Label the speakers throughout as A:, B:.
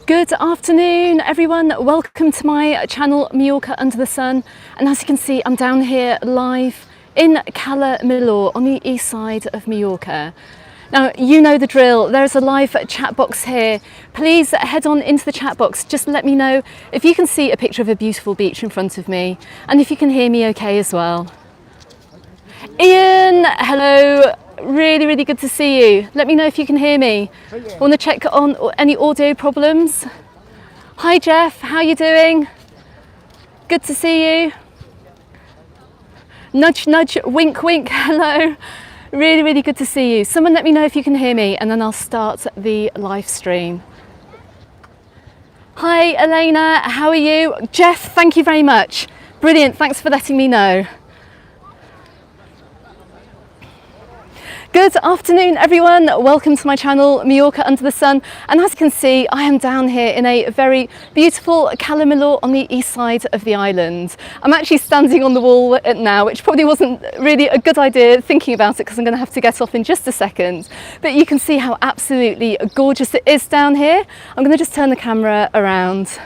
A: Good afternoon everyone, welcome to my channel Mallorca Under the Sun, and as you can see I'm down here live in Cala Millor on the east side of Mallorca. Now you know the drill, there's a live chat box here. Please head on into the chat box, just let me know if you can see a picture of a beautiful beach in front of me and if you can hear me okay as well. Ian, hello. Really good to see you. Let me know if you can hear me. I want to check on any audio problems. Hi Jeff, how are you doing? Good to see you. Nudge nudge, wink wink, hello. Really good to see you. Someone let me know if you can hear me and then I'll start the live stream. Hi Elena, how are you? Jeff, thank you very much. Brilliant, thanks for letting me know. Good afternoon everyone, welcome to my channel Mallorca Under the Sun, and as you can see I am down here in a very beautiful Cala Millor on the east side of the island. I'm actually standing on the wall now, which probably wasn't really a good idea thinking about it because I'm going to have to get off in just a second, but you can see how absolutely gorgeous it is down here. I'm going to just turn the camera around.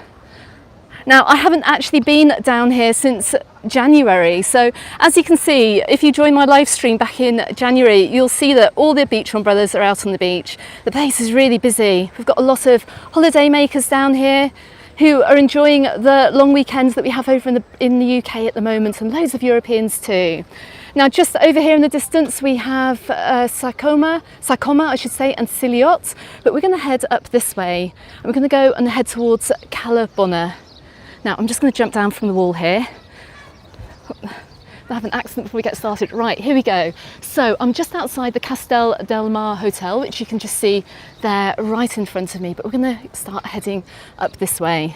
A: Now I haven't actually been down here since January, so as you can see, if you join my live stream back in January, you'll see that all the beach umbrellas are out on the beach. The place is really busy. We've got a lot of holiday makers down here who are enjoying the long weekends that we have over in the UK at the moment, and loads of Europeans too. Now just over here in the distance we have Sarcoma I should say, and Siliot, but we're going to head up this way and we're going to go and head towards Cala Bona. Now I'm just going to jump down from the wall here. I have an accident before we get started. Right, here we go. So I'm just outside the Castel del Mar Hotel, which you can just see there right in front of me, but we're going to start heading up this way.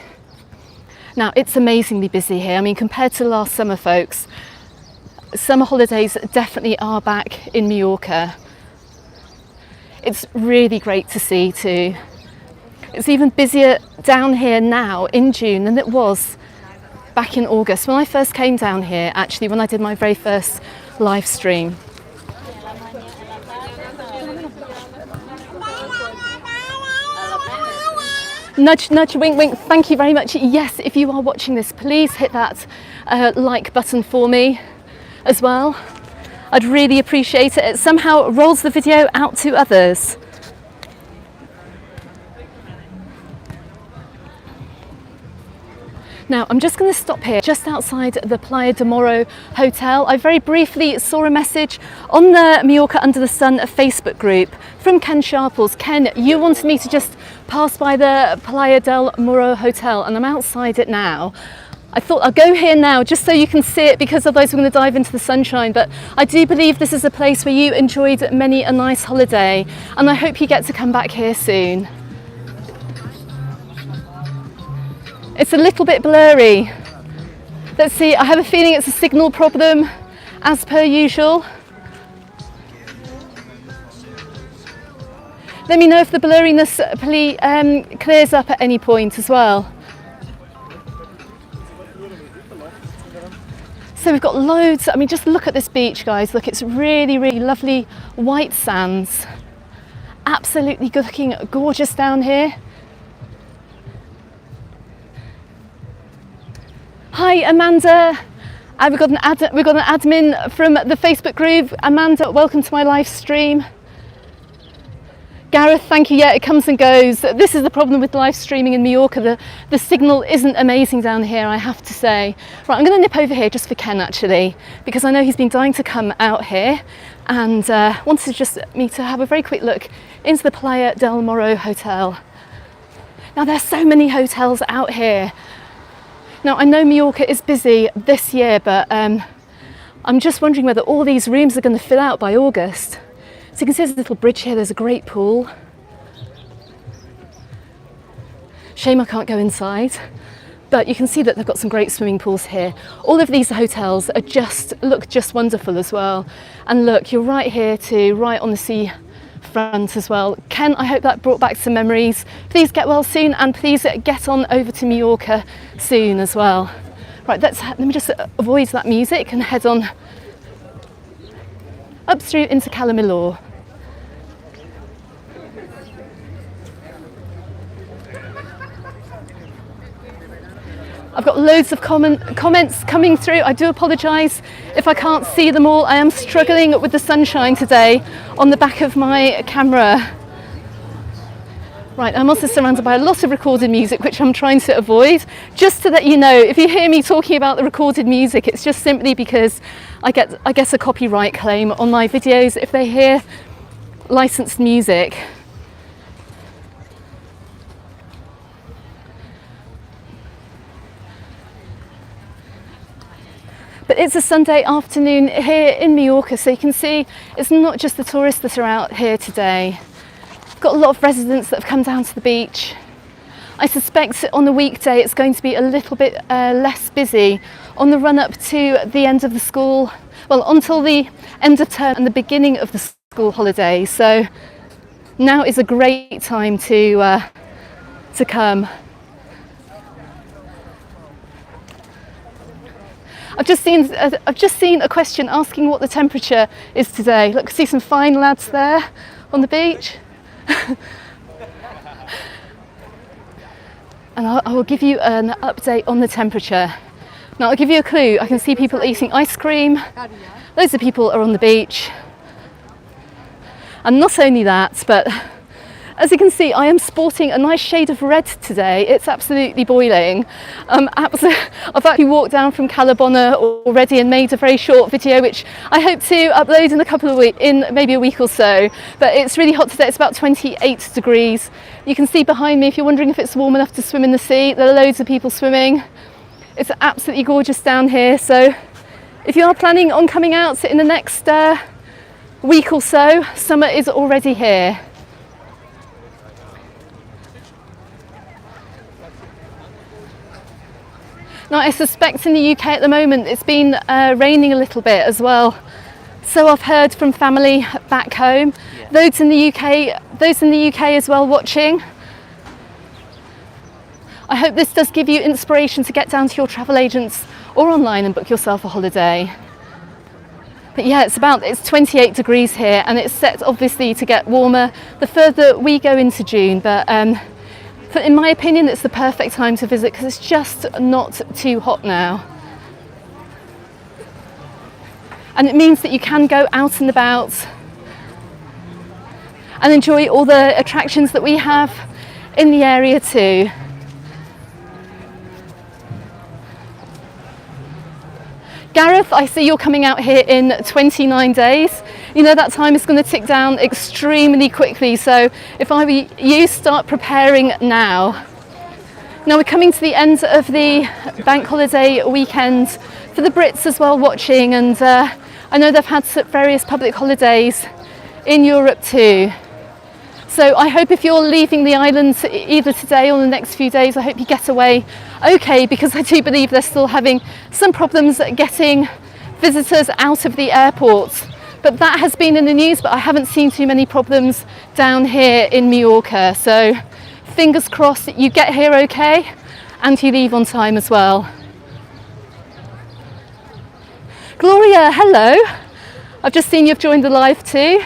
A: Now it's amazingly busy here. I mean, compared to last summer folks, summer holidays definitely are back in Mallorca. It's really great to see too. It's even busier down here now in June than it was back in August when I first came down here, actually when I did my very first live stream. Nudge nudge, wink wink, thank you very much. Yes, if you are watching this, please hit that like button for me as well. I'd really appreciate it. It somehow rolls the video out to others. Now I'm just going to stop here just outside the Playa de Moro Hotel. I very briefly saw a message on the Mallorca Under the Sun Facebook group from Ken Sharples. Ken, you wanted me to just pass by the Playa del Moro Hotel and I'm outside it now. I thought I'll go here now just so you can see it, because otherwise we're going to dive into the sunshine, but I do believe this is a place where you enjoyed many a nice holiday and I hope you get to come back here soon. It's a little bit blurry. Let's see, I have a feeling it's a signal problem as per usual. Let me know if the blurriness clears up at any point as well. So we've got loads, I mean just look at this beach guys, look, it's really lovely white sands. Absolutely looking gorgeous down here. Hi Amanda, we've got an admin from the Facebook group. Amanda, welcome to my live stream. Gareth, thank you. Yeah, it comes and goes. This is the problem with live streaming in Mallorca. The signal isn't amazing down here, I have to say. Right, I'm going to nip over here just for Ken actually, because I know he's been dying to come out here and wanted me to have a very quick look into the Playa del Moro Hotel. Now there's so many hotels out here. Now I know Mallorca is busy this year, but I'm just wondering whether all these rooms are going to fill out by August. So you can see there's a little bridge here, there's a great pool. Shame I can't go inside, but you can see that they've got some great swimming pools here. All of these hotels are look just wonderful as well. And look, you're right here too, right on the sea front as well. Ken, I hope that brought back some memories. Please get well soon and please get on over to Mallorca soon as well. Right, let me just avoid that music and head on up through into Cala Millor. I've got loads of comments coming through. I do apologise if I can't see them all. I am struggling with the sunshine today on the back of my camera. Right, I'm also surrounded by a lot of recorded music, which I'm trying to avoid. Just to let you know, if you hear me talking about the recorded music, it's just simply because I get a copyright claim on my videos if they hear licensed music. But it's a Sunday afternoon here in Mallorca, so you can see it's not just the tourists that are out here today. We've got a lot of residents that have come down to the beach. I suspect on the weekday it's going to be a little bit less busy on the run up to the end of the school, well, until the end of term and the beginning of the school holidays. So now is a great time to come. I've just seen a question asking what the temperature is today. Look, see some fine lads there on the beach. And I will give you an update on the temperature. Now I'll give you a clue. I can see people eating ice cream. Loads of people are on the beach. And not only that, but as you can see, I am sporting a nice shade of red today. It's absolutely boiling. I've actually walked down from Cala Bona already and made a very short video, which I hope to upload in a couple of weeks, in maybe a week or so. But it's really hot today. It's about 28 degrees. You can see behind me, if you're wondering if it's warm enough to swim in the sea, there are loads of people swimming. It's absolutely gorgeous down here. So if you are planning on coming out in the next week or so, summer is already here. Now I suspect in the UK at the moment it's been raining a little bit as well. So I've heard from family back home. Yeah. Those in the UK as well watching. I hope this does give you inspiration to get down to your travel agents or online and book yourself a holiday. But yeah, it's 28 degrees here and it's set obviously to get warmer the further we go into June. But in my opinion, it's the perfect time to visit because it's just not too hot now. And it means that you can go out and about and enjoy all the attractions that we have in the area too. Gareth, I see you're coming out here in 29 days. You know that time is going to tick down extremely quickly, so if I were you, start preparing now. Now we're coming to the end of the bank holiday weekend for the Brits as well watching, and I know they've had various public holidays in Europe too. So I hope if you're leaving the island either today or the next few days, I hope you get away okay, because I do believe they're still having some problems getting visitors out of the airport. But that has been in the news, but I haven't seen too many problems down here in Mallorca. So fingers crossed that you get here okay and you leave on time as well. Gloria, hello. I've just seen you've joined the live too.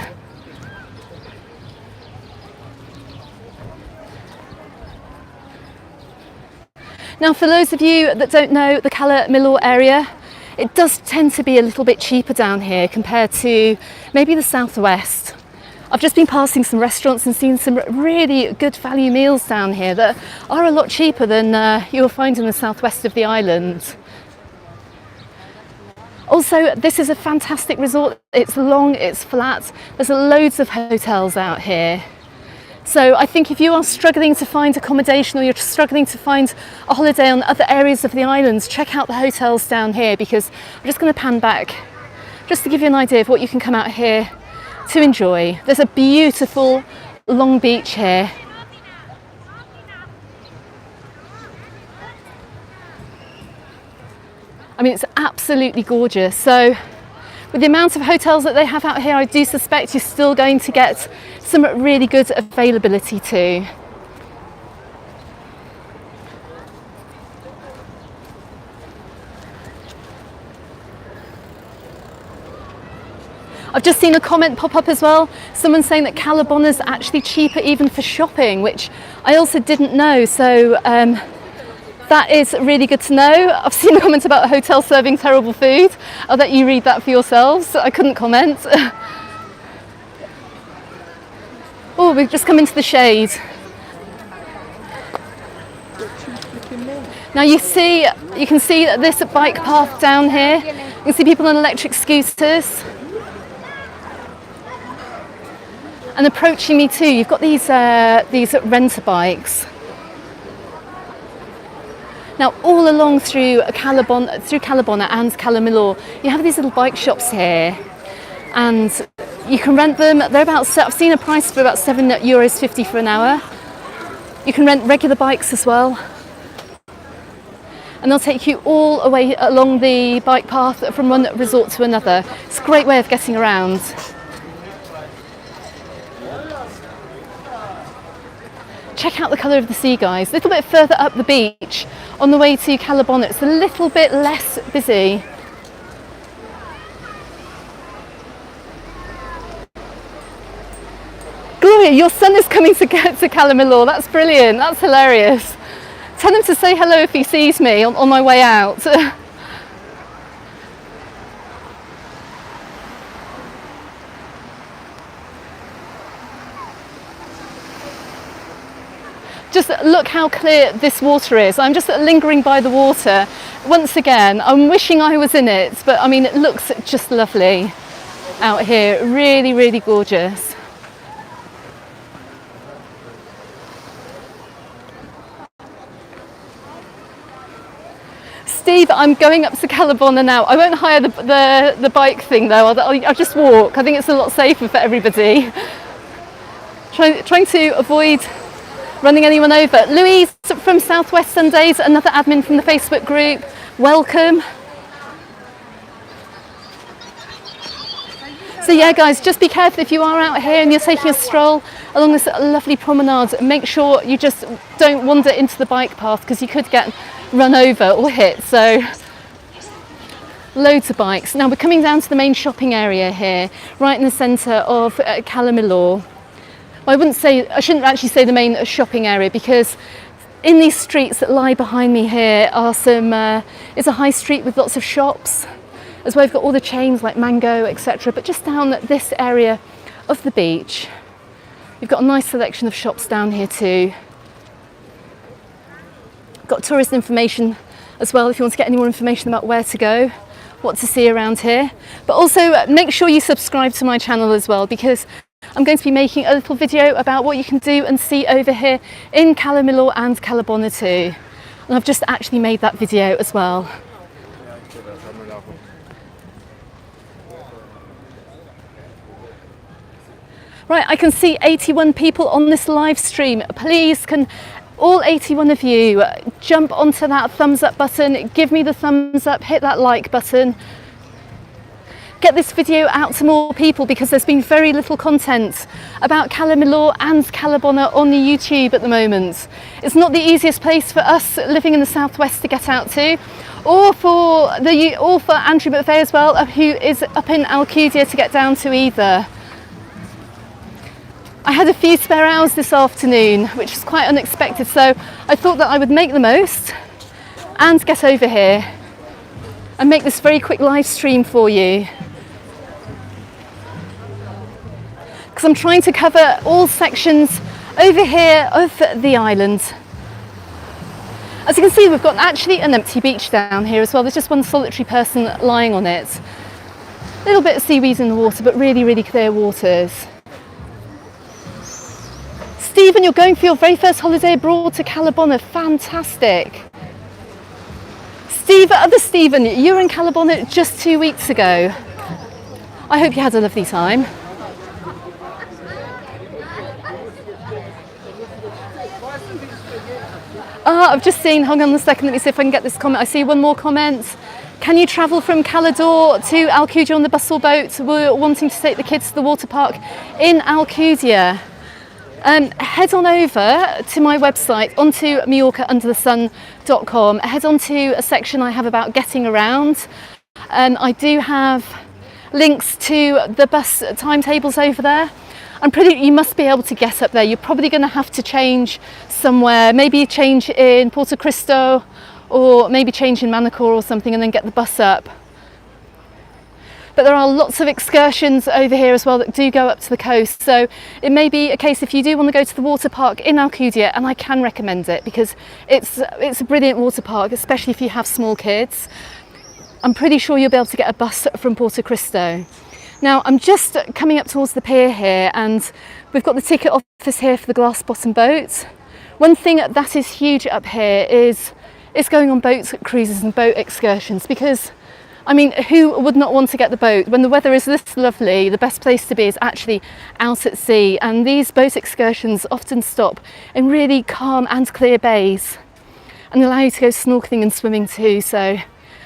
A: Now, for those of you that don't know the Cala Millor area, it does tend to be a little bit cheaper down here compared to maybe the southwest. I've just been passing some restaurants and seen some really good value meals down here that are a lot cheaper than you'll find in the southwest of the island. Also, this is a fantastic resort. It's long, it's flat. There's loads of hotels out here. So I think if you are struggling to find accommodation or you're struggling to find a holiday on other areas of the islands, check out the hotels down here, because I'm just going to pan back just to give you an idea of what you can come out here to enjoy. There's a beautiful long beach here. I mean, it's absolutely gorgeous. So with the amount of hotels that they have out here, I do suspect you're still going to get some really good availability too. I've just seen a comment pop up as well. Someone saying that Cala Bona is actually cheaper even for shopping, which I also didn't know. So That is really good to know. I've seen a comment about a hotel serving terrible food. I'll let you read that for yourselves. I couldn't comment. Oh, we've just come into the shade. Now you can see that this bike path down here. You can see people on electric scooters. And approaching me too, you've got these renter bikes. Now, all along through Cala Bona and Cala Millor, you have these little bike shops here, and you can rent them. They're about, I've seen a price for about €7.50 for an hour. You can rent regular bikes as well, and they'll take you all the way along the bike path from one resort to another. It's a great way of getting around. Check out the colour of the sea, guys. A little bit further up the beach on the way to Cala Bona, it's a little bit less busy. Gloria, your son is coming to Cala Millor. That's brilliant. That's hilarious. Tell him to say hello if he sees me on my way out. Just look how clear this water is. I'm just lingering by the water. Once again, I'm wishing I was in it, but I mean, it looks just lovely out here. Really, really gorgeous. Steve, I'm going up to Cala Bona now. I won't hire the bike thing though. I'll just walk. I think it's a lot safer for everybody. Trying to avoid running anyone over. Louise from Southwest Sundays, another admin from the Facebook group. Welcome. So yeah, guys, just be careful if you are out here and you're taking a stroll along this lovely promenade. Make sure you just don't wander into the bike path because you could get run over or hit. So loads of bikes. Now we're coming down to the main shopping area here, right in the centre of Cala Millor. I shouldn't actually say the main shopping area, because in these streets that lie behind me here are it's a high street with lots of shops, as well. We've got all the chains like Mango, etc. But just down this area of the beach, you've got a nice selection of shops down here too. Got tourist information as well if you want to get any more information about where to go, what to see around here. But also make sure you subscribe to my channel as well, because I'm going to be making a little video about what you can do and see over here in Cala Millor and Cala Bona too. And I've just actually made that video as well. Right, I can see 81 people on this live stream. Please, can all 81 of you jump onto that thumbs up button, give me the thumbs up, hit that like button. Get this video out to more people, because there's been very little content about Cala Millor and Cala Bona on the YouTube at the moment. It's not the easiest place for us living in the southwest to get out to, or for Andrew McVeigh as well, who is up in Alcudia, to get down to either. I had a few spare hours this afternoon, which was quite unexpected, so I thought that I would make the most and get over here and make this very quick live stream for you, because I'm trying to cover all sections over here of the island. As you can see, we've got actually an empty beach down here as well. There's just one solitary person lying on it. A little bit of seaweed in the water, but really, really clear waters. Stephen, you're going for your very first holiday abroad to Cala Bona. Fantastic. Other Stephen, you were in Cala Bona just 2 weeks ago. I hope you had a lovely time. I've just seen, hang on a second, let me see if I can get this comment. I see one more comment. Can you travel from Calador to Alcudia on the bus or boat? We're wanting to take the kids to the water park in Alcudia. Head on over to my website, onto MallorcaUndertheSun.com. Head on to a section I have about getting around. I do have links to the bus timetables over there. You must be able to get up there. You're probably going to have to change somewhere, maybe change in Porto Cristo or maybe change in Manacor or something and then get the bus up. But there are lots of excursions over here as well that do go up to the coast. So it may be a case if you do want to go to the water park in Alcudia, and I can recommend it because it's a brilliant water park, especially if you have small kids. I'm pretty sure you'll be able to get a bus from Porto Cristo. Now I'm just coming up towards the pier here, and we've got the ticket office here for the glass bottom boat. One thing that is huge up here is going on boat cruises and boat excursions, because I mean, who would not want to get the boat? When the weather is this lovely, the best place to be is actually out at sea, and these boat excursions often stop in really calm and clear bays and allow you to go snorkeling and swimming too, so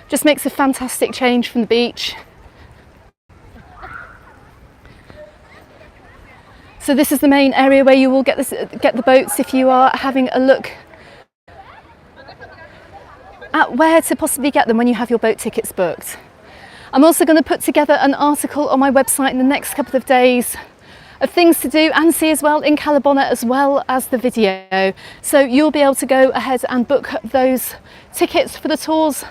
A: just makes a fantastic change from the beach. So this is the main area where you will get the boats if you are having a look at where to possibly get them when you have your boat tickets booked. I'm also going to put together an article on my website in the next couple of days of things to do and see as well in Cala Bona, as well as the video. So you'll be able to go ahead and book those tickets for the tours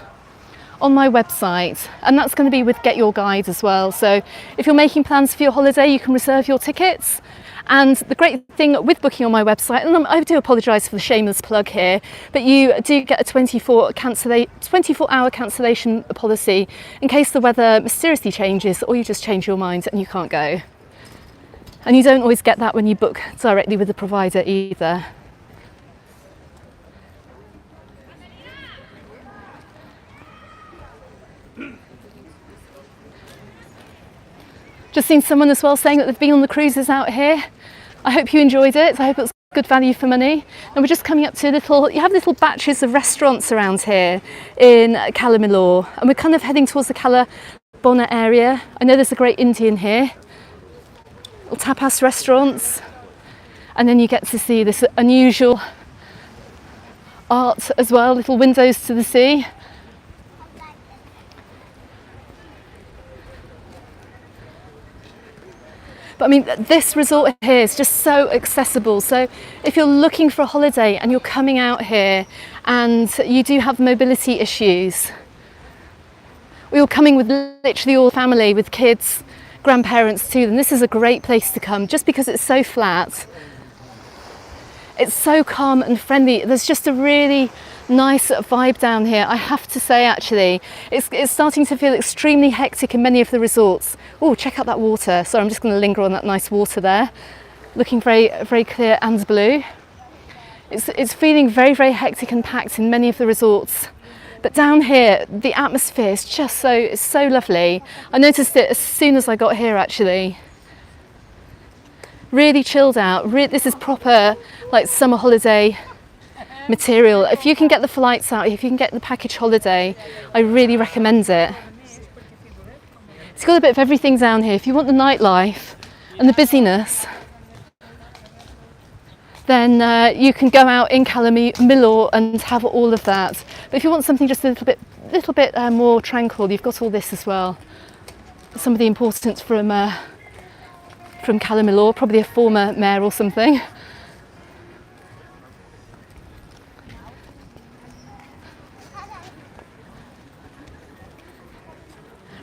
A: on my website, and that's going to be with Get Your Guide as well. So if you're making plans for your holiday, you can reserve your tickets. And the great thing with booking on my website, and I do apologise for the shameless plug here, but you do get a 24-hour cancellation policy in case the weather mysteriously changes or you just change your mind and you can't go. And you don't always get that when you book directly with the provider either. Just seen someone as well saying that they've been on the cruises out here. I hope you enjoyed it. I hope it was good value for money. And we're just coming up to you have little batches of restaurants around here in Cala Millor, and we're kind of heading towards the Cala Bona area. I know there's a great Indian here, little tapas restaurants, and then you get to see this unusual art as well, little windows to the sea. But I mean, this resort here is just so accessible. So if you're looking for a holiday and you're coming out here and you do have mobility issues, or you're coming with literally all the family, with kids, grandparents too, then this is a great place to come, just because it's so flat. It's so calm and friendly. There's just a really nice vibe down here, I have to say. Actually, it's starting to feel extremely hectic in many of the resorts. Oh, check out that water. Sorry, I'm just going to linger on that nice water there, looking very, very clear and blue. It's feeling very, very hectic and packed in many of the resorts, but down here the atmosphere is just so lovely. I noticed it as soon as I got here, actually. Really chilled out. This is proper like summer holiday material. If you can get the flights out, if you can get the package holiday, I really recommend it. It's got a bit of everything down here. If you want the nightlife and the busyness, then you can go out in Cala Millor and have all of that. But if you want something just a little bit more tranquil, you've got all this as well. Some of the importance from Cala Millor, probably a former mayor or something.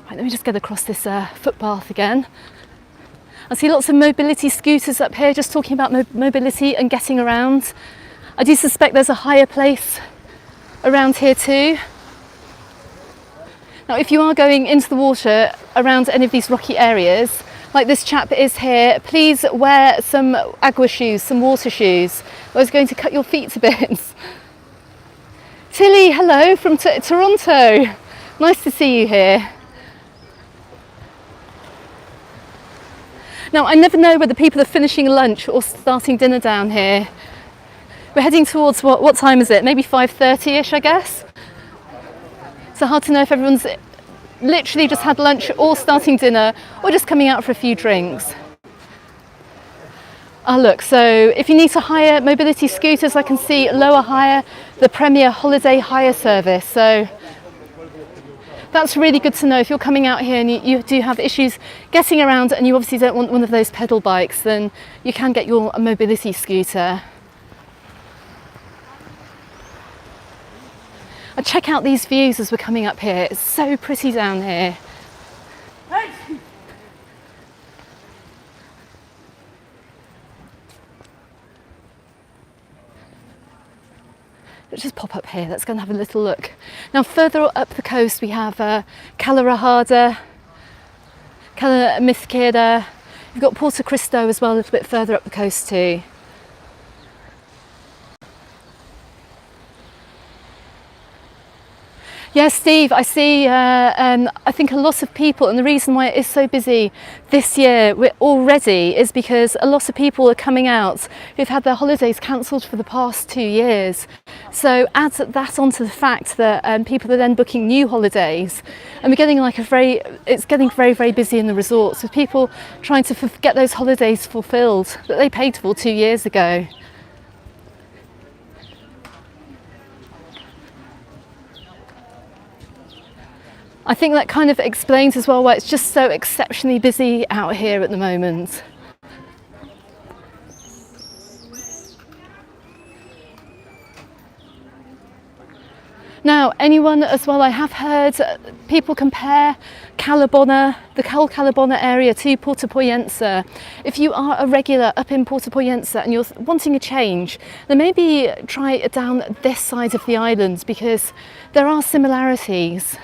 A: Right, let me just get across this footpath again. I see lots of mobility scooters up here, just talking about mobility and getting around. I do suspect there's a higher place around here too. Now, if you are going into the water around any of these rocky areas, like this chap is here, please wear some agua shoes, some water shoes, or it's going to cut your feet to bits. Tilly, hello from Toronto. Nice to see you here. Now, I never know whether people are finishing lunch or starting dinner down here. We're heading towards, what time is it? Maybe 5:30ish, I guess. So hard to know if everyone's literally just had lunch or starting dinner or just coming out for a few drinks. Ah, look, so if you need to hire mobility scooters, I can see lower hire, the Premier Holiday Hire Service. So That's really good to know. If you're coming out here and you do have issues getting around and you obviously don't want one of those pedal bikes, then you can get your mobility scooter. And check out these views as we're coming up here. It's so pretty down here. Let's just pop up here. Let's go and have a little look. Now, further up the coast, we have Cala Millor, Cala Millor. You've got Porto Cristo as well, a little bit further up the coast too. Yeah, Steve, I see, I think a lot of people, and the reason why it is so busy this year already is because a lot of people are coming out who've had their holidays cancelled for the past 2 years. So add that onto the fact that people are then booking new holidays, and we're getting it's getting very, very busy in the resorts with people trying to get those holidays fulfilled that they paid for 2 years ago. I think that kind of explains as well why it's just so exceptionally busy out here at the moment. Now, anyone as well, I have heard people compare Cala Bona, the Cala Bona area to Porto Poyensa. If you are a regular up in Porto Poyensa and you're wanting a change, then maybe try it down this side of the island because there are similarities.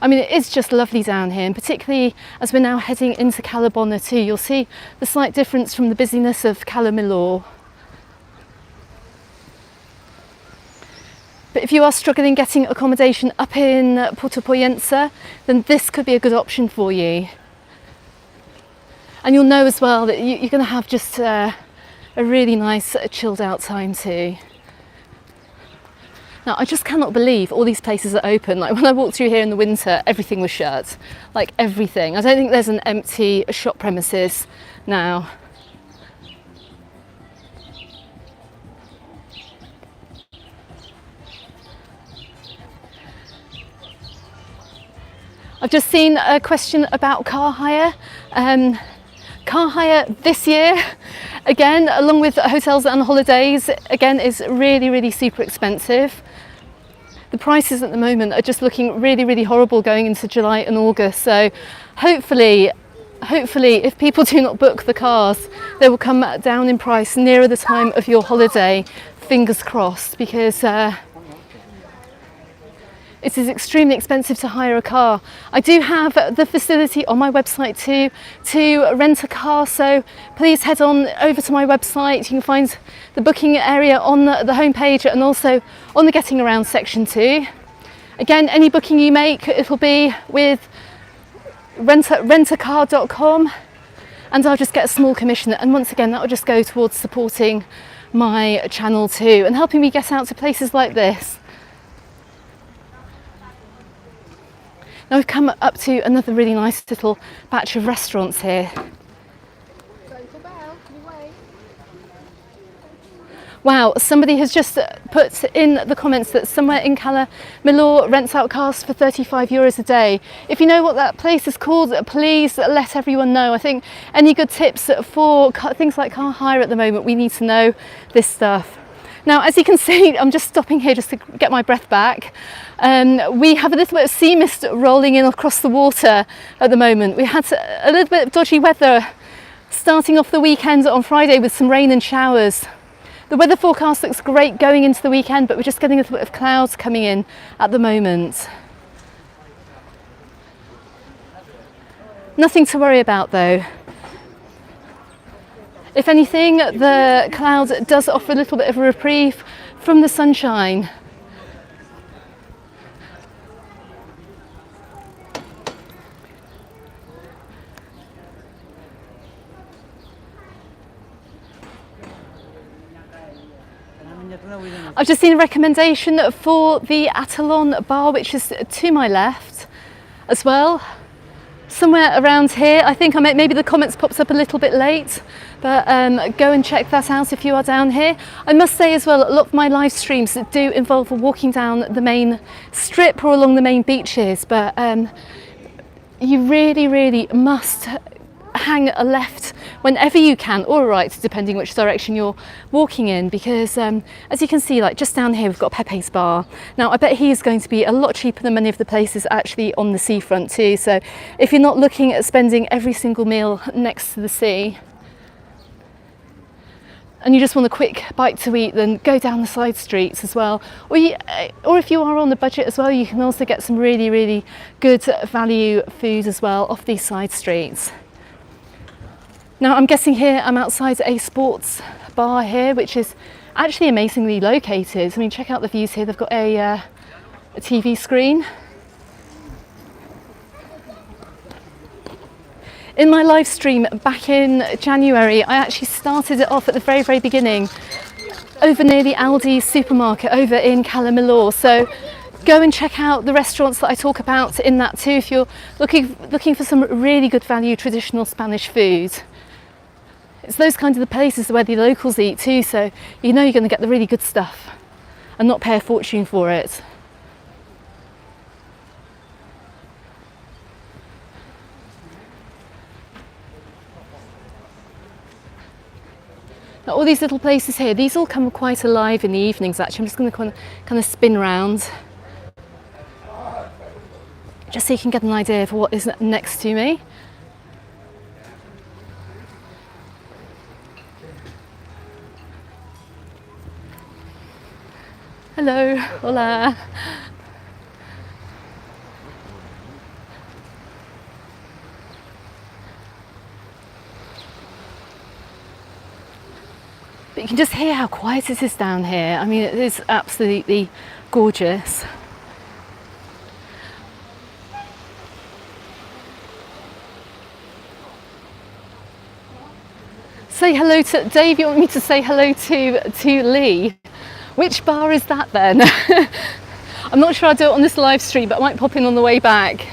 A: I mean, it is just lovely down here, and particularly as we're now heading into Cala Bona too, you'll see the slight difference from the busyness of Cala Millor. But if you are struggling getting accommodation up in Porto Poyensa, then this could be a good option for you. And you'll know as well that you're going to have just a really nice chilled out time too. Now, I just cannot believe all these places are open. Like when I walked through here in the winter, everything was shut. Like everything. I don't think there's an empty shop premises now. I've just seen a question about car hire. Car hire this year, again, along with hotels and holidays, again, is really, really super expensive. The prices at the moment are just looking really, really horrible going into July and August. So hopefully, if people do not book the cars, they will come down in price nearer the time of your holiday, fingers crossed, because it is extremely expensive to hire a car. I do have the facility on my website too to rent a car, so please head on over to my website. You can find the booking area on the homepage and also on the getting around section too. Again, any booking you make, it'll be with rentacar.com, and I'll just get a small commission, and once again that will just go towards supporting my channel too and helping me get out to places like this. Now we've come up to another really nice little batch of restaurants here. Wow, somebody has just put in the comments that somewhere in Cala Millor rents out cars for €35 a day. If you know what that place is called, please let everyone know. I think any good tips for things like car hire at the moment, we need to know this stuff. Now, as you can see, I'm just stopping here just to get my breath back. We have a little bit of sea mist rolling in across the water at the moment. We had a little bit of dodgy weather starting off the weekend on Friday with some rain and showers. The weather forecast looks great going into the weekend, but we're just getting a little bit of clouds coming in at the moment. Nothing to worry about though. If anything, the cloud does offer a little bit of a reprieve from the sunshine. I've just seen a recommendation for the Atalon bar, which is to my left as well. somewhere around here. I think maybe the comments pops up a little bit late, but go and check that out if you are down here. I must say as well, a lot of my live streams do involve walking down the main strip or along the main beaches, but you really must hang a left whenever you can, or a right depending which direction you're walking in, because as you can see, like just down here we've got Pepe's bar. Now I bet he is going to be a lot cheaper than many of the places actually on the seafront too, so if you're not looking at spending every single meal next to the sea and you just want a quick bite to eat, then go down the side streets as well, or if you are on the budget as well, you can also get some really good value food as well off these side streets. Now I'm guessing here I'm outside a sports bar here, which is actually amazingly located. I mean, check out the views here. They've got a TV screen. In my live stream back in January, I actually started it off at the very beginning over near the Aldi supermarket over in Cala Millor. So go and check out the restaurants that I talk about in that too if you're looking for some really good value traditional Spanish food. It's those kinds of the places where the locals eat too, so you know you're going to get the really good stuff and not pay a fortune for it. Now all these little places here, these all come quite alive in the evenings actually. I'm just going to kind of spin round just so you can get an idea of what is next to me. Hello, hola. But you can just hear how quiet it is down here. I mean, it is absolutely gorgeous. Say hello to Dave. You want me to say hello to Lee? Which bar is that then? I'm not sure I'll do it on this live stream, but I might pop in on the way back.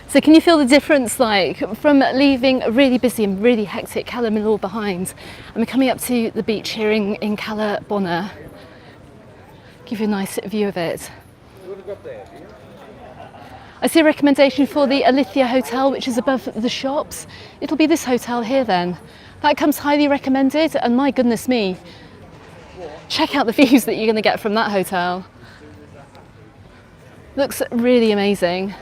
A: So can you feel the difference, like from leaving a really busy and really hectic Cala Millor behind, and we're coming up to the beach here in Cala Bona. Give you a nice view of it. I see a recommendation for the Alithia Hotel, which is above the shops. It'll be this hotel here then. That comes highly recommended, and my goodness me, check out the views that you're going to get from that hotel. Looks really amazing.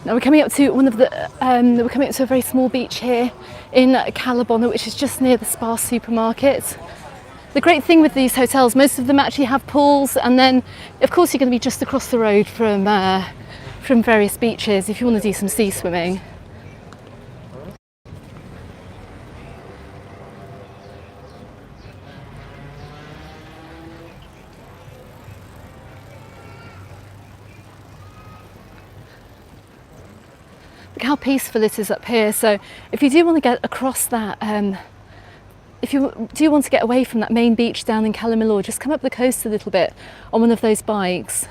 A: Now we're coming up to we're coming up to a very small beach here in Cala Bona, which is just near the Spa supermarket. The great thing with these hotels, most of them actually have pools, and then of course you're going to be just across the road from various beaches if you want to do some sea swimming. Look how peaceful it is up here. So if you do want to get across that if you do want to get away from that main beach down in Cala Millor, just come up the coast a little bit on one of those bikes.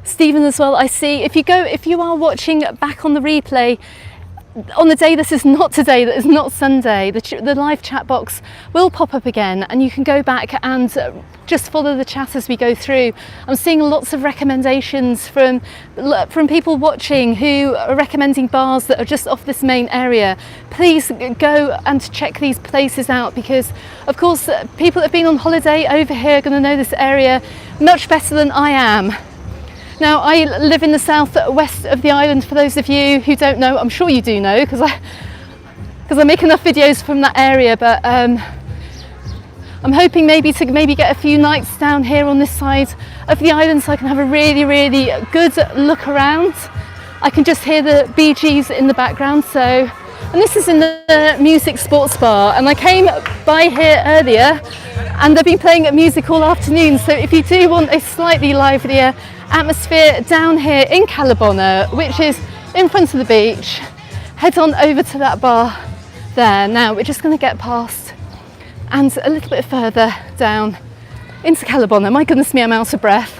A: Stephen as well, I see. If you are watching back on the replay, on the day this is not today, that is not Sunday, the live chat box will pop up again and you can go back and just follow the chat as we go through. I'm seeing lots of recommendations from people watching who are recommending bars that are just off this main area. Please go and check these places out, because of course people that have been on holiday over here are going to know this area much better than I am. Now, I live in the southwest of the island. For those of you who don't know, I'm sure you do know, because I make enough videos from that area, but I'm hoping maybe get a few nights down here on this side of the island so I can have a really good look around. I can just hear the Bee Gees in the background. And this is in the music sports bar, and I came by here earlier and they've been playing music all afternoon. So if you do want a slightly livelier atmosphere down here in Cala Bona, which is in front of the beach, head on over to that bar there. Now we're just going to get past and a little bit further down into Cala Bona. My goodness me, I'm out of breath.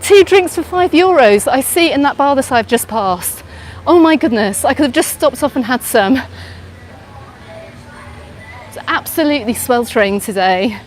A: 2 drinks for €5 I see in that bar that I've just passed. Oh my goodness, I could have just stopped off and had some. It's absolutely sweltering today.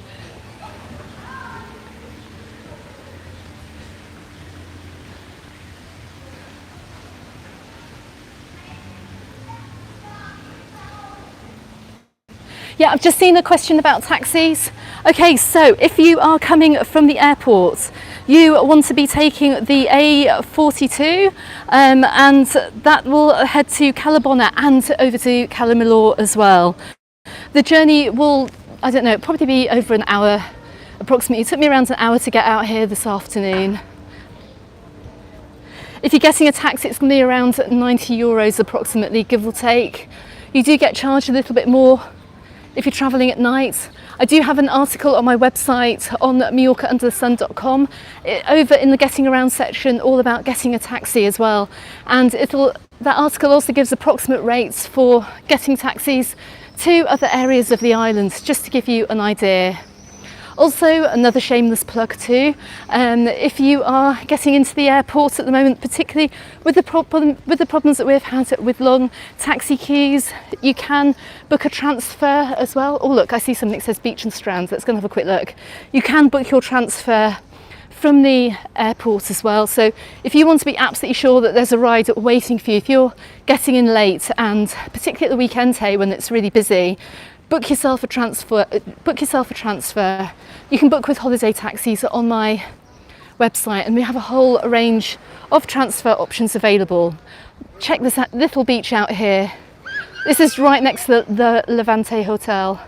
A: Yeah, I've just seen a question about taxis. Okay, so if you are coming from the airport, you want to be taking the A42 and that will head to Cala Bona and over to Cala Millor as well. The journey will, I don't know, probably be over an hour approximately. It took me around an hour to get out here this afternoon. If you're getting a taxi, it's going to be around €90 approximately, give or take. You do get charged a little bit more if you're travelling at night. I do have an article on my website on MallorcaUnderTheSun.com over in the getting around section all about getting a taxi as well, and that article also gives approximate rates for getting taxis to other areas of the island, just to give you an idea. Also, another shameless plug too, if you are getting into the airport at the moment, particularly with the problems that we've had with long taxi queues, you can book a transfer as well. Oh look, I see something that says beach and strands. Let's go and have a quick look. You can book your transfer from the airport as well. So if you want to be absolutely sure that there's a ride waiting for you, if you're getting in late, and particularly at the weekend, hey, when it's really busy, book yourself a transfer. You can book with holiday taxis on my website, and we have a whole range of transfer options available. Check this little beach out here. This is right next to the Levante Hotel.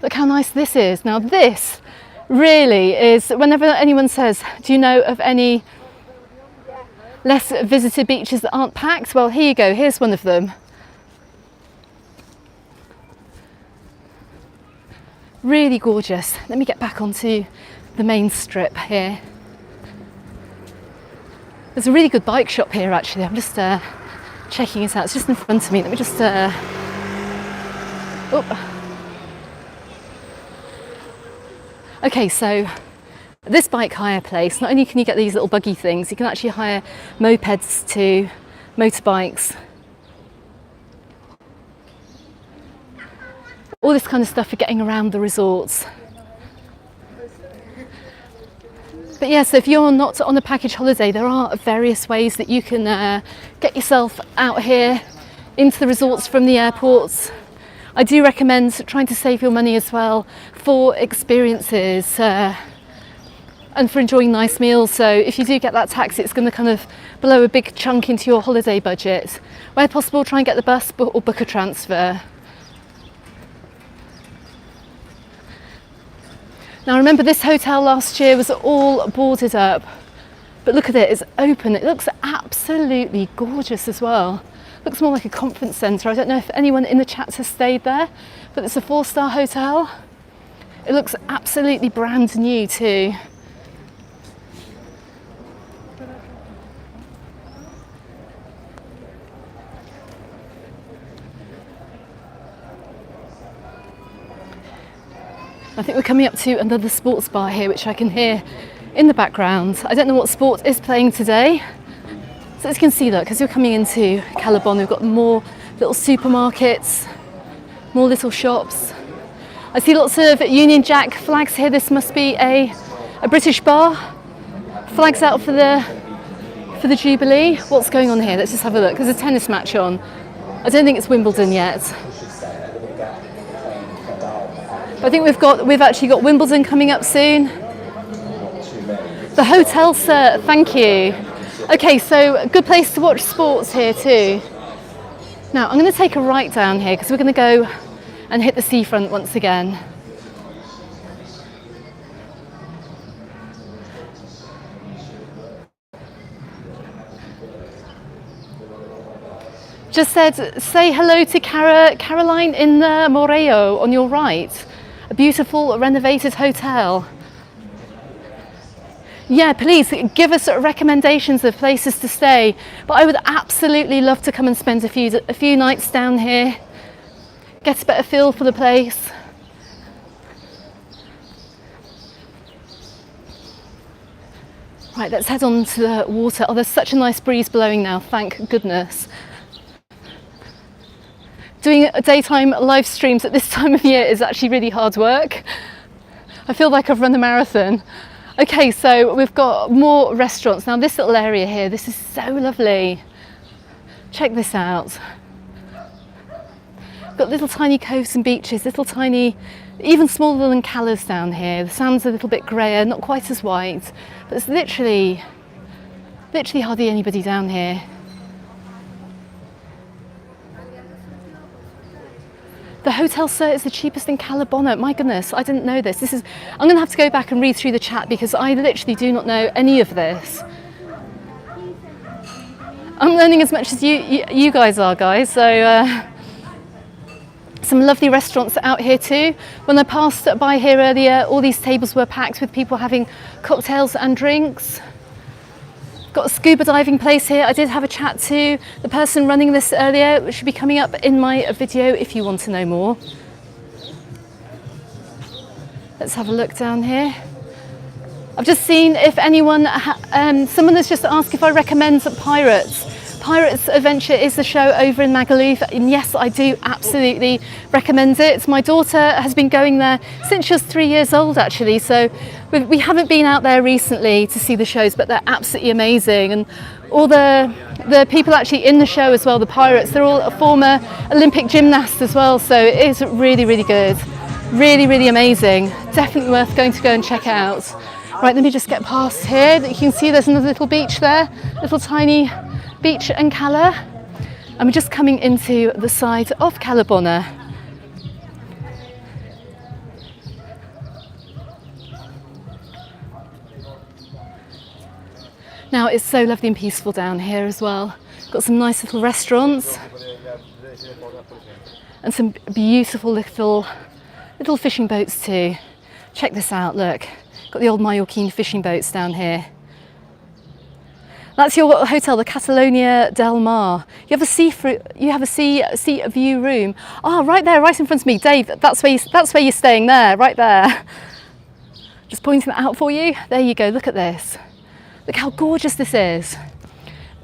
A: Look how nice this is. Now this really is, whenever anyone says, do you know of any less visited beaches that aren't packed? Well, here you go, here's one of them. Really gorgeous. Let me get back onto the main strip here. There's a really good bike shop here actually. I'm just checking it out. It's just in front of me. Let me just Okay, so this bike hire place, not only can you get these little buggy things, you can actually hire mopeds too, motorbikes, all this kind of stuff for getting around the resorts. But yeah, so if you're not on a package holiday, there are various ways that you can get yourself out here into the resorts from the airports. I do recommend trying to save your money as well for experiences and for enjoying nice meals. So if you do get that taxi, it's going to kind of blow a big chunk into your holiday budget. Where possible, try and get the bus or book a transfer. Now remember, this hotel last year was all boarded up, but look at it, it's open. It looks absolutely gorgeous as well. Looks more like a conference centre. I don't know if anyone in the chat has stayed there, but it's a 4-star hotel. It looks absolutely brand new too. I think we're coming up to another sports bar here, which I can hear in the background. I don't know what sport is playing today. So as you can see, look, as you're coming into Cala Bona, we've got more little supermarkets, more little shops. I see lots of Union Jack flags here. This must be a British bar. Flags out for the Jubilee. What's going on here? Let's just have a look. There's a tennis match on. I don't think it's Wimbledon yet. I think we've actually got Wimbledon coming up soon. The hotel, sir, thank you. Okay, so a good place to watch sports here too. Now I'm going to take a right down here because we're going to go and hit the seafront once again. Just said, say hello to Caroline in the Moreo on your right. A beautiful renovated hotel. Yeah, please give us recommendations of places to stay. But I would absolutely love to come and spend a few nights down here, get a better feel for the place. Right, let's head on to the water. Oh, there's such a nice breeze blowing now, thank goodness. Doing daytime live streams at this time of year is actually really hard work. I feel like I've run a marathon. Okay, so we've got more restaurants. Now this little area here, this is so lovely. Check this out. We've got little tiny coves and beaches, little tiny, even smaller than Cala's down here. The sand's a little bit greyer, not quite as white, but there's literally hardly anybody down here. The hotel, sir, is the cheapest in Cala Bona. My goodness, I didn't know this. I'm going to have to go back and read through the chat because I literally do not know any of this. I'm learning as much as you guys are, guys. So some lovely restaurants out here too. When I passed by here earlier, all these tables were packed with people having cocktails and drinks. Got a scuba diving place here. I did have a chat to the person running this earlier, which should be coming up in my video if you want to know more. Let's have a look down here. I've just seen if anyone, someone has just asked if I recommend Pirates. Pirates Adventure is the show over in Magaluf, and yes, I do absolutely recommend it. My daughter has been going there since she was 3 years old actually, so we haven't been out there recently to see the shows, but they're absolutely amazing. And all the people actually in the show as well, the pirates, they're all former Olympic gymnasts as well, so it is really, really good. Really, really amazing. Definitely worth going to go and check out. Right, let me just get past here. You can see there's another little beach there, little tiny beach and Cala, and we're just coming into the side of Cala Bona. Now it's so lovely and peaceful down here as well. Got some nice little restaurants and some beautiful little fishing boats too. Check this out, look. Got the old Mallorquin fishing boats down here. That's your hotel, the Catalonia del Mar. You have a sea view room. Oh, right there, right in front of me, Dave. That's where you're staying there, right there. Just pointing that out for you. There you go. Look at this. Look how gorgeous this is.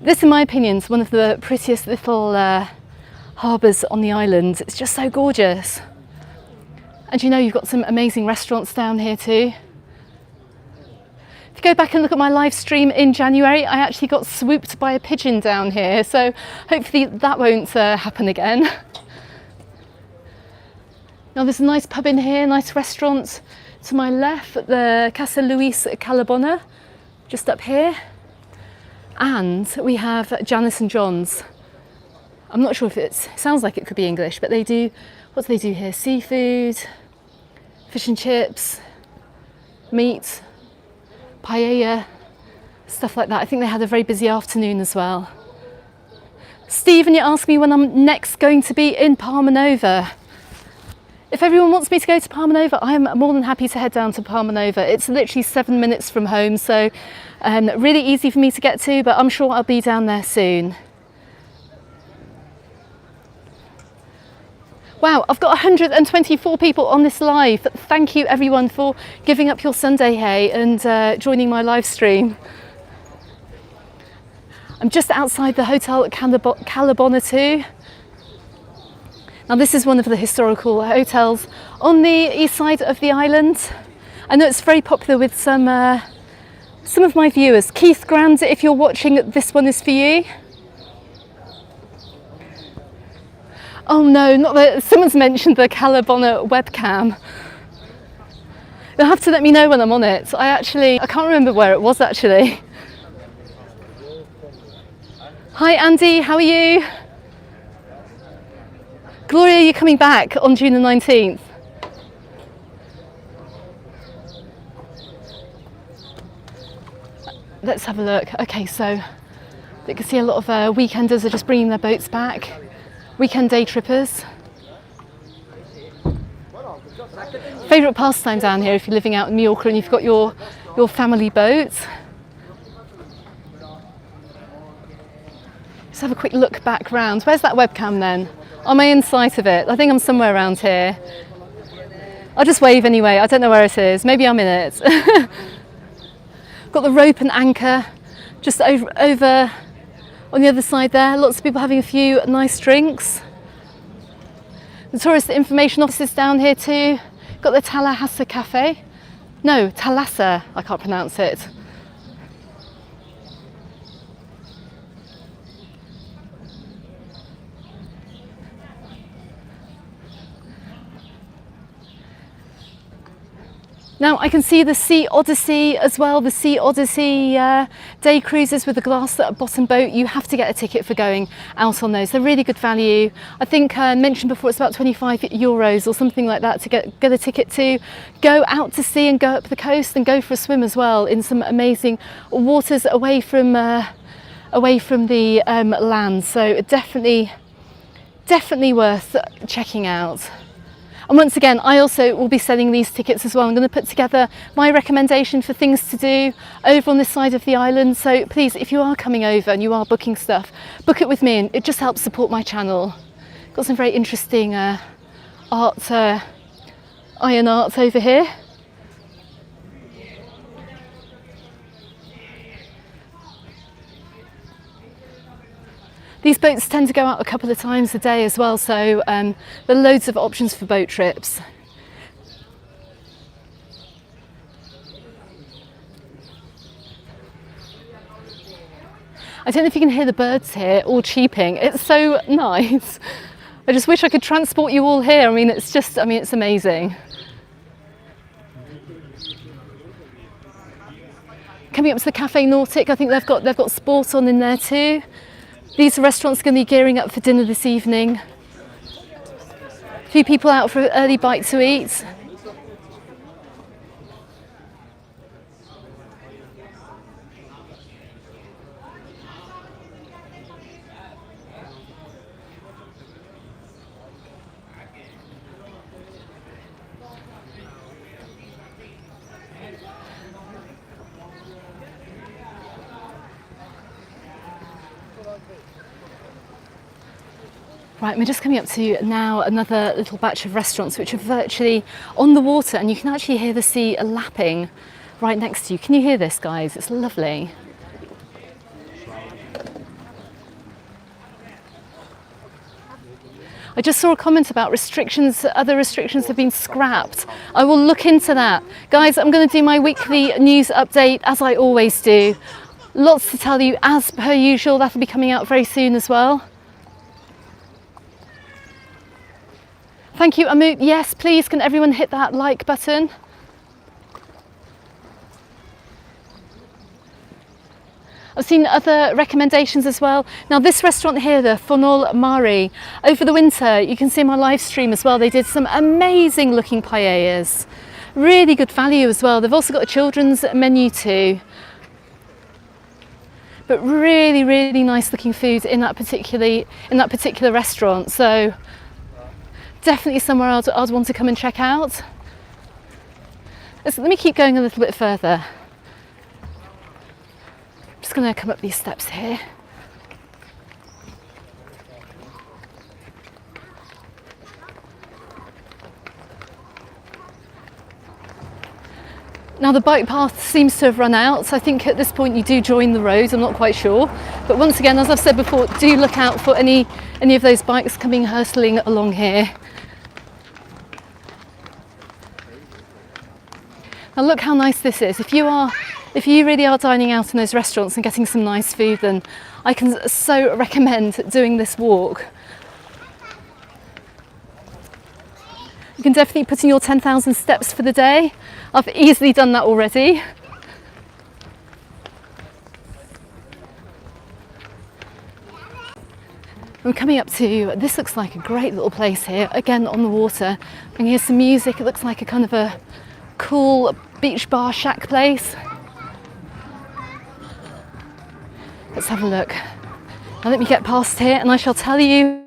A: This, in my opinion, is one of the prettiest little harbours on the island. It's just so gorgeous. And you know, you've got some amazing restaurants down here too. If you go back and look at my live stream in January, I actually got swooped by a pigeon down here, so hopefully that won't happen again. Now there's a nice pub in here, nice restaurant to my left, the Casa Luis Cala Bona, just up here. And we have Janice and John's. I'm not sure if it sounds like it could be English, but they do, what do they do here? Seafood, fish and chips, meat, paella, stuff like that. I think they had a very busy afternoon as well. Stephen, you asked me when I'm next going to be in Palma Nova. If everyone wants me to go to Palma Nova, I am more than happy to head down to Palma Nova. It's literally 7 minutes from home, so really easy for me to get to, but I'm sure I'll be down there soon. Wow, I've got 124 people on this live. Thank you everyone for giving up your Sunday hay and joining my live stream. I'm just outside the hotel at Cala Bona too. Now this is one of the historical hotels on the east side of the island. I know it's very popular with some of my viewers. Keith Grand, if you're watching, this one is for you. Oh no, not that someone's mentioned the Cala Bona webcam. You'll have to let me know when I'm on it. I can't remember where it was actually. Hi Andy, how are you? Gloria, you're coming back on June the 19th. Let's have a look. Okay, so you can see a lot of weekenders are just bringing their boats back. Weekend day trippers. Favourite pastime down here if you're living out in Mallorca and you've got your family boat. Just have a quick look back round. Where's that webcam then? Am I in sight of it? I think I'm somewhere around here. I'll just wave anyway. I don't know where it is. Maybe I'm in it. Got the rope and anchor just over on the other side there. Lots of people having a few nice drinks. The tourist information office is down here too. Got the Talassa Cafe. No, Talassa, I can't pronounce it. Now I can see the Sea Odyssey as well, the Sea Odyssey day cruises with the glass bottom boat. You have to get a ticket for going out on those. They're really good value. I think mentioned before it's about €25 or something like that to get a ticket to go out to sea and go up the coast and go for a swim as well in some amazing waters away from the land. So definitely worth checking out. And once again, I also will be selling these tickets as well. I'm going to put together my recommendation for things to do over on this side of the island. So please, if you are coming over and you are booking stuff, book it with me and it just helps support my channel. Got some very interesting iron art over here. These boats tend to go out a couple of times a day as well, so there are loads of options for boat trips. I don't know if you can hear the birds here all cheeping. It's so nice. I just wish I could transport you all here. I mean, it's amazing. Coming up to the Cafe Nautic, I think they've got sport on in there too. These restaurants are going to be gearing up for dinner this evening. A few people out for an early bite to eat. Right, we're just coming up to now another little batch of restaurants which are virtually on the water, and you can actually hear the sea lapping right next to you. Can you hear this, guys? It's lovely. I just saw a comment about restrictions, other restrictions have been scrapped. I will look into that. Guys, I'm going to do my weekly news update as I always do. Lots to tell you as per usual. That'll be coming out very soon as well. Thank you, Amu. Yes, please, can everyone hit that like button? I've seen other recommendations as well. Now this restaurant here, the Fonol Mari, over the winter, you can see my live stream as well, they did some amazing looking paellas. Really good value as well. They've also got a children's menu too. But really, really nice looking food in that particular restaurant. So definitely somewhere I'd want to come and check out. Let me keep going a little bit further. I'm just going to come up these steps here. Now the bike path seems to have run out, so I think at this point you do join the road, I'm not quite sure. But once again, as I've said before, do look out for any of those bikes coming hurtling along here. Now look how nice this is. If you really are dining out in those restaurants and getting some nice food, then I can so recommend doing this walk. You can definitely put in your 10,000 steps for the day. I've easily done that already. I'm coming up to, this looks like a great little place here, again on the water. I can hear some music, it looks like a kind of a cool beach bar shack place. Let's have a look. Now let me get past here and I shall tell you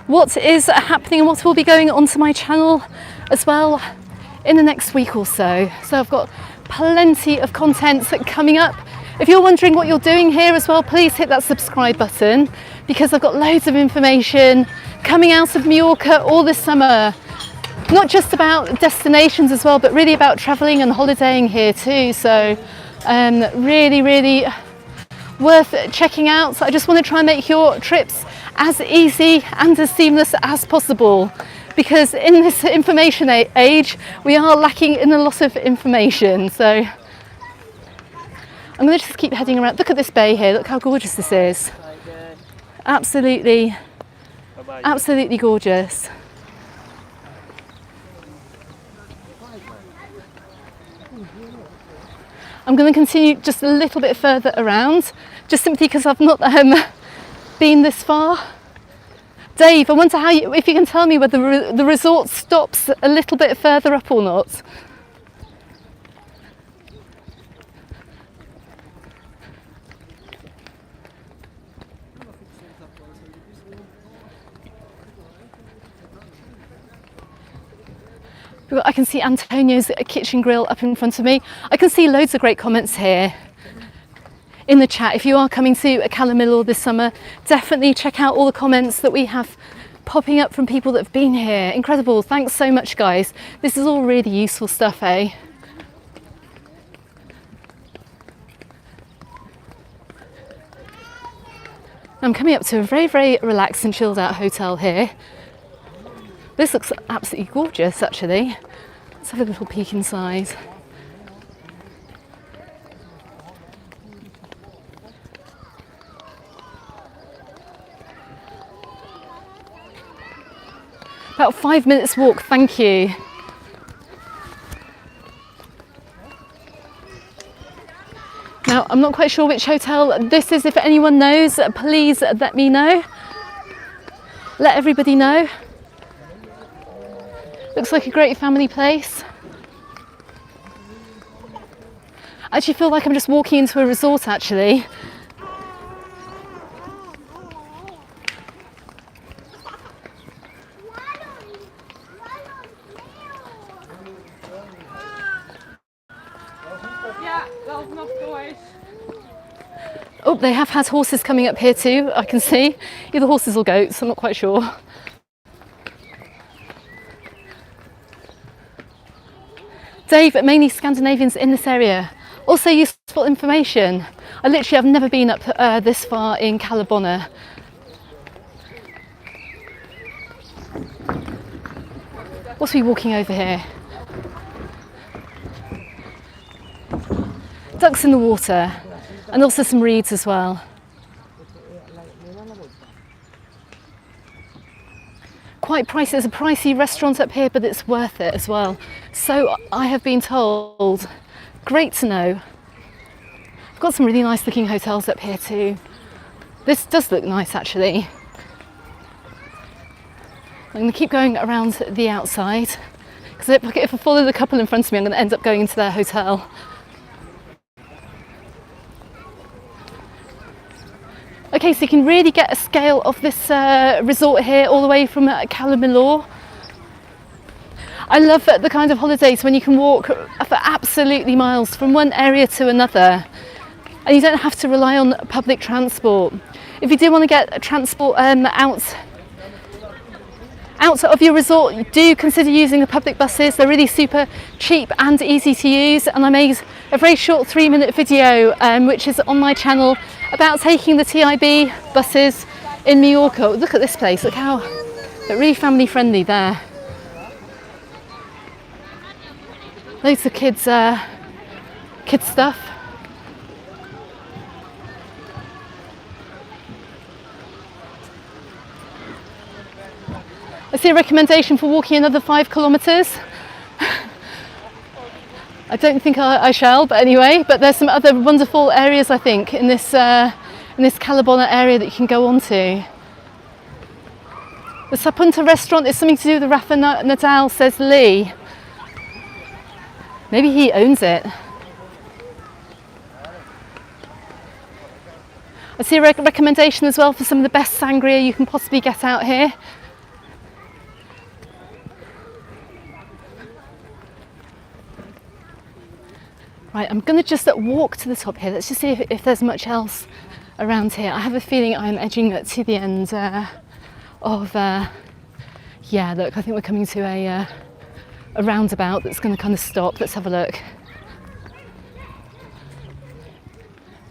A: what is happening and what will be going onto my channel as well in the next week or so. So I've got plenty of content coming up. If you're wondering what you're doing here as well, please hit that subscribe button, because I've got loads of information coming out of Mallorca all this summer. Not just about destinations as well, but really about travelling and holidaying here too. So really worth checking out. So I just want to try and make your trips as easy and as seamless as possible, because in this information age we are lacking in a lot of information. So I'm going to just keep heading around. Look at this bay here, look how gorgeous this is. Absolutely gorgeous. I'm going to continue just a little bit further around, just simply because I've not been this far. Dave, I wonder if you can tell me whether the resort stops a little bit further up or not. I can see Antonio's kitchen grill up in front of me. I can see loads of great comments here in the chat. If you are coming to Cala Millor this summer, definitely check out all the comments that we have popping up from people that have been here. Incredible. Thanks so much, guys. This is all really useful stuff, eh? I'm coming up to a very relaxed and chilled out hotel here. This looks absolutely gorgeous, actually. Let's have a little peek inside. About 5 minutes walk, thank you. Now, I'm not quite sure which hotel this is. If anyone knows, please let me know. Let everybody know. Looks like a great family place. I actually feel like I'm just walking into a resort, actually. Oh, they have had horses coming up here too, I can see. Either horses or goats, I'm not quite sure. Dave, mainly Scandinavians in this area. Also useful information. I literally have never been up this far in Cala Bona. What's we walking over here? Ducks in the water, and also some reeds as well. Quite pricey. There's a pricey restaurant up here, but it's worth it as well. So I have been told. Great to know. I've got some really nice looking hotels up here too. This does look nice, actually. I'm going to keep going around the outside, because if I follow the couple in front of me, I'm going to end up going into their hotel. Okay, so you can really get a scale of this resort here all the way from Cala Millor. I love the kind of holidays when you can walk for absolutely miles from one area to another, and you don't have to rely on public transport. If you do want to get transport out of your resort, do consider using the public buses. They're really super cheap and easy to use, and I made a very short 3-minute video which is on my channel about taking the TIB buses in Mallorca. Look at this place, look how they're really family friendly there. Loads of kids stuff. I see a recommendation for walking another 5 kilometres. I don't think I shall, but anyway, but there's some other wonderful areas, I think, in this Cala Bona area that you can go on to. The Sapunta restaurant is something to do with Rafa Nadal, says Lee. Maybe he owns it. I see a recommendation as well for some of the best sangria you can possibly get out here. Right, I'm going to just walk to the top here. Let's just see if there's much else around here. I have a feeling I'm edging to the end yeah, look, I think we're coming to a roundabout that's going to kind of stop. Let's have a look.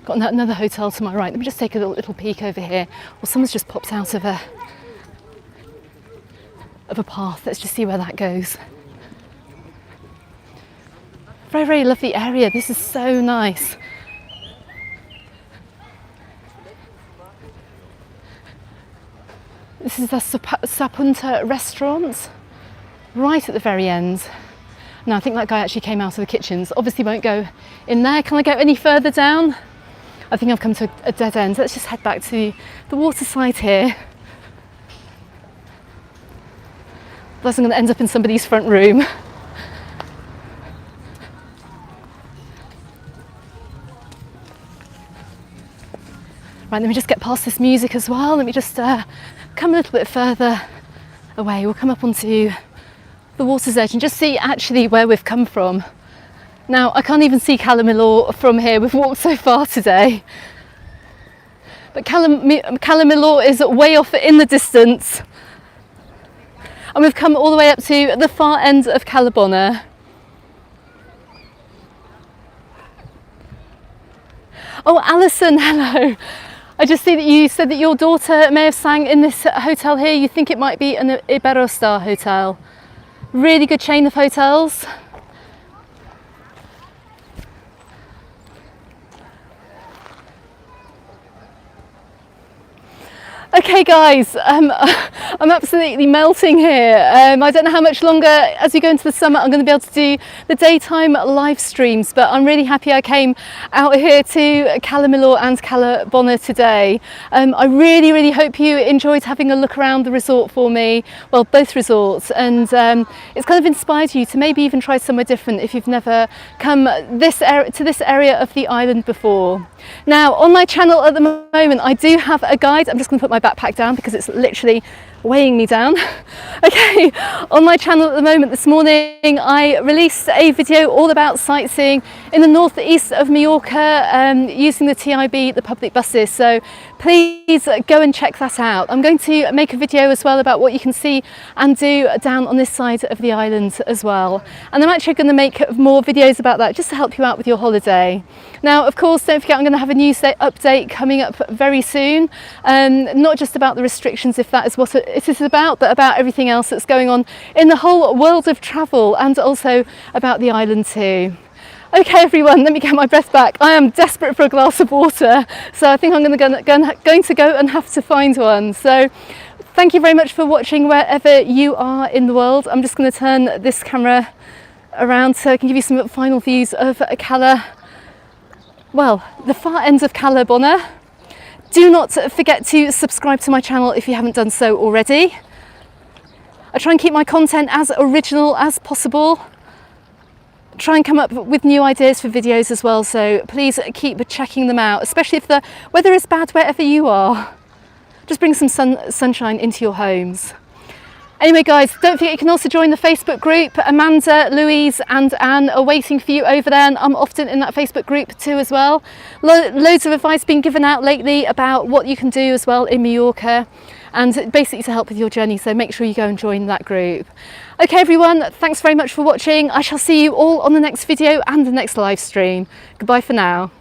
A: Got another hotel to my right. Let me just take a little peek over here. Well, someone's just popped out of a path. Let's just see where that goes. Very, very lovely area. This is so nice. This is the Sapunta restaurant, right at the very end. Now I think that guy actually came out of the kitchens. Obviously won't go in there. Can I go any further down? I think I've come to a dead end. Let's just head back to the waterside here. Otherwise I'm going to end up in somebody's front room. Right, let me just get past this music as well. Let me just come a little bit further away. We'll come up onto the water's edge and just see actually where we've come from. Now, I can't even see Cala Millor from here. We've walked so far today. But Cala Millor is way off in the distance. And we've come all the way up to the far end of Cala Bona. Oh, Alison, hello. I just see that you said that your daughter may have sang in this hotel here. You think it might be an Iberostar hotel. Really good chain of hotels. Okay guys, I'm absolutely melting here. I don't know how much longer as we go into the summer I'm going to be able to do the daytime live streams, but I'm really happy I came out here to Cala Millor and Cala Bona today. I really hope you enjoyed having a look around the resort for me, well both resorts, and it's kind of inspired you to maybe even try somewhere different if you've never come to this area of the island before. Now on my channel at the moment I do have a guide. I'm just going to put my backpack down because it's literally weighing me down. Okay, on my channel at the moment this morning I released a video all about sightseeing in the northeast of Mallorca using the TIB, the public buses, so please go and check that out. I'm going to make a video as well about what you can see and do down on this side of the island as well, and I'm actually going to make more videos about that just to help you out with your holiday. Now of course don't forget I'm going to have a news update coming up very soon, not just about the restrictions if that is what it is about, but about everything else that's going on in the whole world of travel and also about the island too. Okay everyone, let me get my breath back. I am desperate for a glass of water, so I think I'm going to go and have to find one. So thank you very much for watching wherever you are in the world. I'm just going to turn this camera around so I can give you some final views of Cala, well, the far ends of Cala Bona. Do not forget to subscribe to my channel if you haven't done so already. I try and keep my content as original as possible. Try and come up with new ideas for videos as well, so please keep checking them out, especially if the weather is bad wherever you are. Just bring some sunshine into your homes. Anyway guys, don't forget you can also join the Facebook group. Amanda, Louise and Anne are waiting for you over there, and I'm often in that Facebook group too as well. Loads of advice being given out lately about what you can do as well in Majorca and basically to help with your journey, so make sure you go and join that group. Okay everyone, thanks very much for watching. I shall see you all on the next video and the next live stream. Goodbye for now.